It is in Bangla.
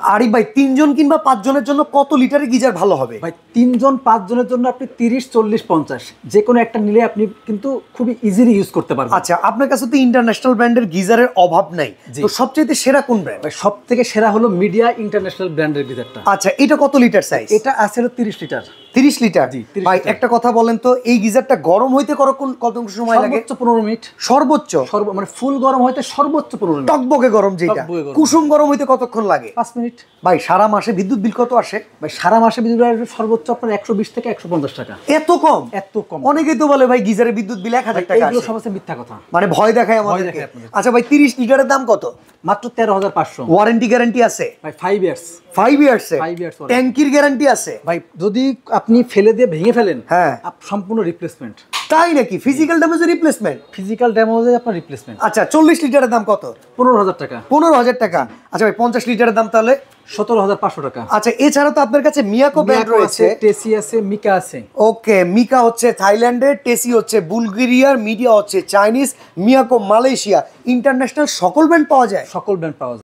আরিফ ভাই 3 জন কিংবা 5 জনের জন্য কত লিটারের গিজার ভালো হবে? ভাই 3 জন 5 জনের জন্য আপনি 30 40 50 যে কোনো একটা নিলে আপনি কিন্তু খুবই ইজিলি ইউজ করতে পারবেন। আচ্ছা, আপনার কাছে তো ইন্টারন্যাশনাল ব্র্যান্ডের গিজারের অভাব নাই, তো সবচেয়ে সেরা কোন ব্র্যান্ড? ভাই সবথেকে সেরা হলো মিডিয়া ইন্টারন্যাশনাল ব্র্যান্ডের গিজারটা। আচ্ছা, এটা কত লিটার সাইজ? এটা আছে হলো 30 লিটার। 30 লিটার? জি, 30 ভাই লিটার। একটা কথা বলেন তো, এই গিজারটা গরম হইতে কত সময় লাগে? সর্বোচ্চ 15 মিনিট। সর্বোচ্চ মানে ফুল গরম হইতে সর্বোচ্চ 15 মিনিট। টকবকে গরম যেটা, টকবকে গরম। কুসুম গরম হইতে কতক্ষণ লাগে? 5 মিনিট। ভাই সারা মাসে বিদ্যুৎ বিল কত আসে? ভাই সারা মাসে বিদ্যুৎ বিল সর্বোচ্চ আপনার 120 থেকে 150 টাকা। এত কম? এত কম। অনেকেই তো বলে ভাই গিজারের বিদ্যুৎ বিল 1000 টাকা এগুলো আসে। সবচেয়ে মিথ্যা কথা। মানে ভয় দেখায় আমাদেরকে। আচ্ছা ভাই 30 লিটারের দাম কত? মাত্র 13,500। ওয়ারেন্টি গ্যারান্টি আছে? ভাই 5 ইয়ার্স। 5 ইয়ার্স? 5 ইয়ার্স। ট্যাঙ্কির গ্যারান্টি আছে? ভাই যদি আপনি ফেলে দিয়ে ভেঙে ফেলেন, হ্যাঁ, সম্পূর্ণ রিপ্লেসমেন্ট। তাই নাকি? ফিজিক্যাল ড্যামেজের রিপ্লেসমেন্ট? ফিজিক্যাল ড্যামেজে আপনার রিপ্লেসমেন্ট। আচ্ছা, 40 লিটারের দাম কত? 15,000 টাকা। 15,000 টাকা। আচ্ছা ভাই 50 লিটারের দাম তাহলে? 17,500 টাকা। আচ্ছা, এছাড়া তো আপনার কাছে মিয়াকো ব্র্যান্ড রয়েছে, টেসি আছে, মিকা আছে। ওকে, মিকা হচ্ছে থাইল্যান্ডের, টেসি হচ্ছে বুলগেরিয়ার, মিডিয়া হচ্ছে চাইনিজ, মিয়াকো মালয়েশিয়া। ইন্টারন্যাশনাল সকল ব্র্যান্ড পাওয়া যায়? সকল ব্র্যান্ড পাওয়া যায়।